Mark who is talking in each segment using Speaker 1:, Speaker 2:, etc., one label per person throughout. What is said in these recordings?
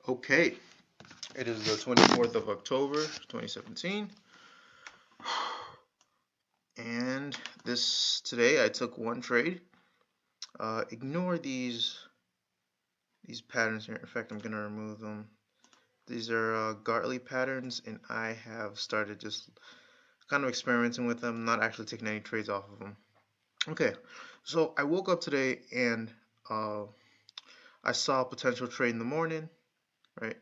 Speaker 1: Okay, it is the 24th of October, 2017, and today I took one trade. Ignore these patterns here. In fact, I'm gonna remove them. These are Gartley patterns, and I have started just kind of experimenting with them, not actually taking any trades off of them. Okay, so I woke up today and uh, I saw a potential trade in the morning, right?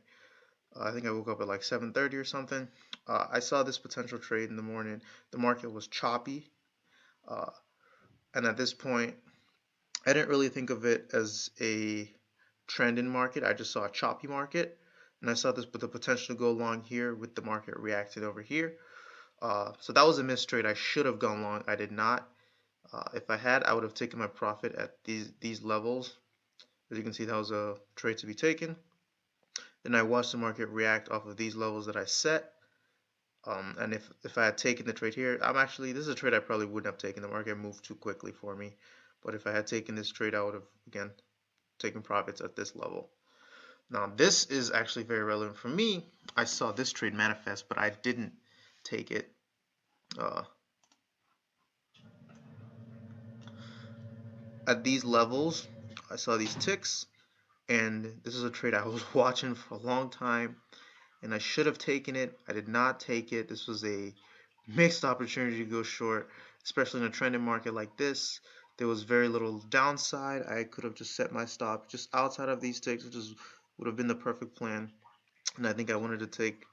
Speaker 1: I think I woke up at like 7:30 or something. I saw this potential trade in the morning. The market was choppy, uh, and at this point, I didn't really think of it as a trend in market. I just saw a choppy market, and I saw this with the potential to go long here with the market reacting over here. So that was a missed trade. I should have gone long. I did not. If I had, I would have taken my profit at these levels. As you can see, that was a trade to be taken. Then I watched the market react off of these levels that I set. And if I had taken the trade here, this is a trade I probably wouldn't have taken. The market moved too quickly for me. But if I had taken this trade, I would have, again, taken profits at this level. Now, this is actually very relevant for me. I saw this trade manifest, but I didn't take it. At these levels, I saw these ticks, and this is a trade I was watching for a long time, and I should have taken it. I did not take it. This was a mixed opportunity to go short, especially in a trending market like this. There was very little downside. I could have just set my stop just outside of these ticks, would have been the perfect plan. And I think I wanted to take,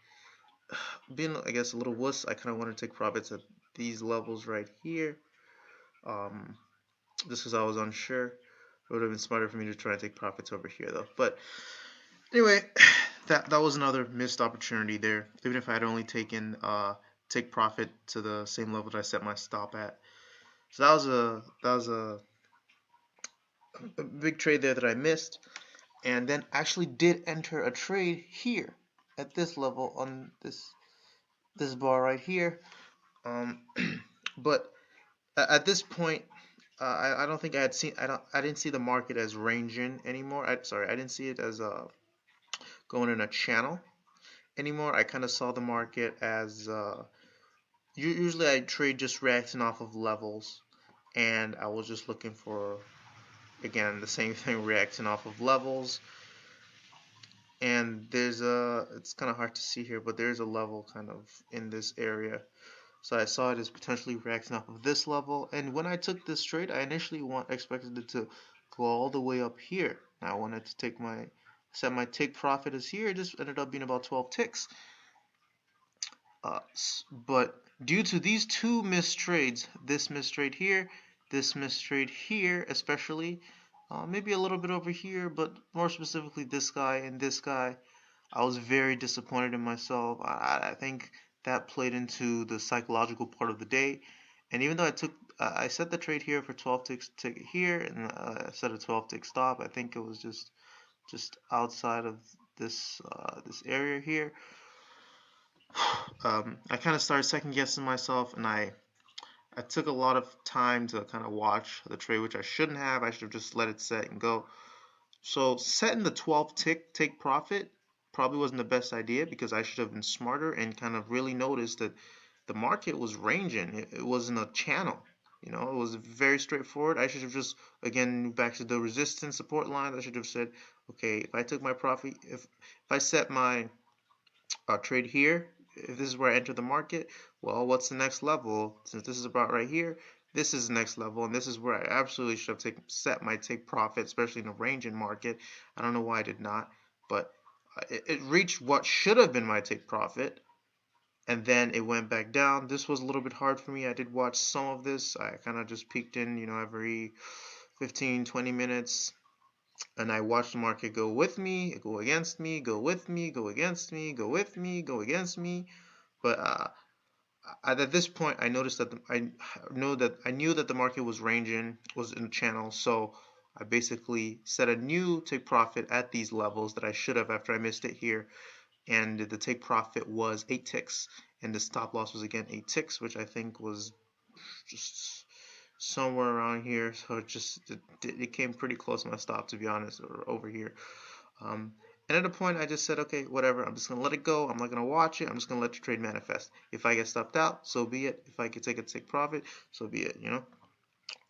Speaker 1: being I guess a little wuss, I kind of wanted to take profits at these levels right here, um, just because I was unsure. It would have been smarter for me to try and take profits over here though. But anyway, that was another missed opportunity there. Even if I had only taken take profit to the same level that I set my stop at. So that was a big trade there that I missed, and then actually did enter a trade here at this level on this bar right here. Um, but at this point, I don't think I didn't see the market as ranging anymore. Sorry, I didn't see it as going in a channel anymore. I kind of saw the market as usually I trade just reacting off of levels, and I was just looking for, again, the same thing, reacting off of levels. And it's kind of hard to see here, but there's a level kind of in this area. So I saw it as potentially reacting off of this level, and when I took this trade, I initially expected it to go all the way up here. I wanted to set my take profit as here. It just ended up being about 12 ticks. But due to these two missed trades, this missed trade here, this missed trade here, especially, maybe a little bit over here, but more specifically this guy and this guy, I was very disappointed in myself. I think that played into the psychological part of the day. And even though I set the trade here for 12 ticks tick here, and I set a 12 tick stop. I think it was just outside of this area here. I kind of started second guessing myself, and I took a lot of time to kind of watch the trade, which I shouldn't have. I should have just let it set and go. So setting the 12 tick take profit probably wasn't the best idea, because I should have been smarter and kind of really noticed that the market was ranging. It wasn't a channel. It was very straightforward. I should have just, again, back to the resistance support line. I should have said, okay, if I took my profit, if I set my trade here, if this is where I enter the market, well, what's the next level? Since this is about right here, this is the next level, and this is where I absolutely should have set my take profit, especially in a ranging market. I don't know why I did not, but it reached what should have been my take profit, and then it went back down. This was a little bit hard for me. I did watch some of this. I kind of just peeked in, every 15-20 minutes, and I watched the market go with me, go against me, go with me, go against me, go with me, go against me. But at this point, I noticed that I knew that the market was ranging, was in a channel. So I basically set a new take profit at these levels that I should have after I missed it here, and the take profit was 8 ticks, and the stop loss was again 8 ticks, which I think was just somewhere around here. So it came pretty close to my stop, to be honest, or over here. And at a point, I just said, okay, whatever. I'm just gonna let it go. I'm not gonna watch it. I'm just gonna let the trade manifest. If I get stopped out, so be it. If I can take a take profit, so be it.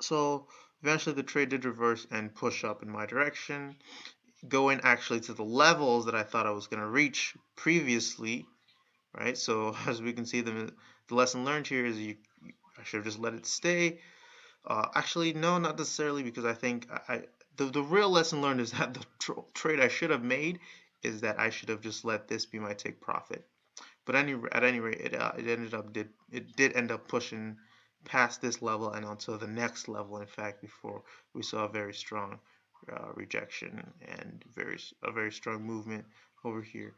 Speaker 1: So eventually, the trade did reverse and push up in my direction, going actually to the levels that I thought I was gonna reach previously, right? So as we can see, the lesson learned here is I should have just let it stay. Actually, no, not necessarily, because I think the real lesson learned is that the trade I should have made is that I should have just let this be my take profit. But at any rate, it did end up pushing past this level and onto the next level. In fact, before we saw a very strong rejection and a very strong movement over here.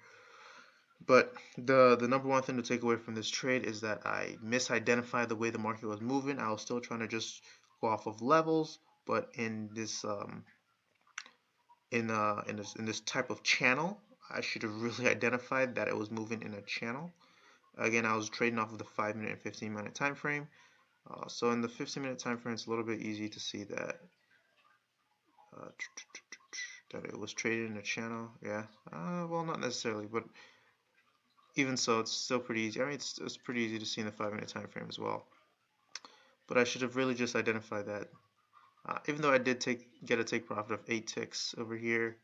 Speaker 1: But the number one thing to take away from this trade is that I misidentified the way the market was moving. I was still trying to just go off of levels, but in this type of channel, I should have really identified that it was moving in a channel. Again, I was trading off of the 5-minute and 15-minute time frame. So in the 15-minute time frame, it's a little bit easy to see that uh, that it was traded in a channel. Yeah, well, not necessarily, but even so, it's still pretty easy. I mean, it's pretty easy to see in the 5-minute time frame as well. But I should have really just identified that. Even though I did get a take profit of 8 ticks over here,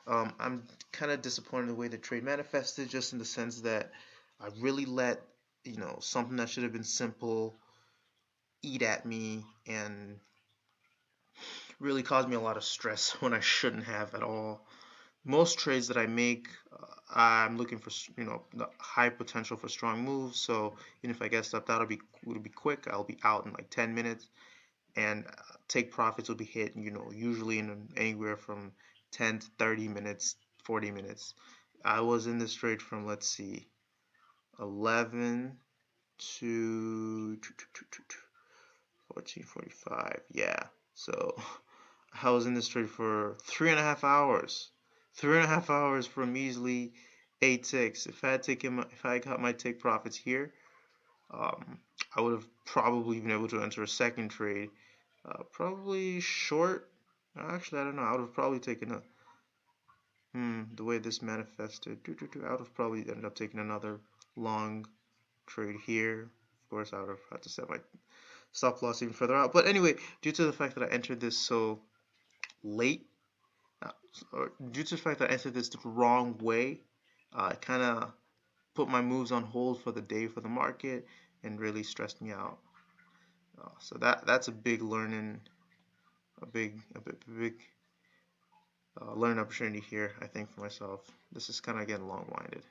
Speaker 1: I'm kind of disappointed in the way the trade manifested, just in the sense that I really let something that should have been simple eat at me and really caused me a lot of stress when I shouldn't have at all. Most trades that I make, I'm looking for the high potential for strong moves. So even if I get stopped out, it'll be quick. I'll be out in like 10 minutes, and take profits will be hit. Usually in anywhere from 10 to 30 minutes, 40 minutes. I was in this trade from, let's see, 11 to 14:45. Yeah. So I was in this trade for 3.5 hours. 3.5 hours for a measly 8 ticks. If I got my take profits here, um, I would have probably been able to enter a second trade. Probably short. Actually, I don't know. I would have probably taken the way this manifested. I would have probably ended up taking another long trade here. Of course, I would have had to set my stop loss even further out. But anyway, due to the fact that I entered this so late, uh, or due to the fact that I entered this the wrong way, it kind of put my moves on hold for the day for the market and really stressed me out. So that's a big learning, a big learning opportunity here, I think, for myself. This is kind of getting long-winded.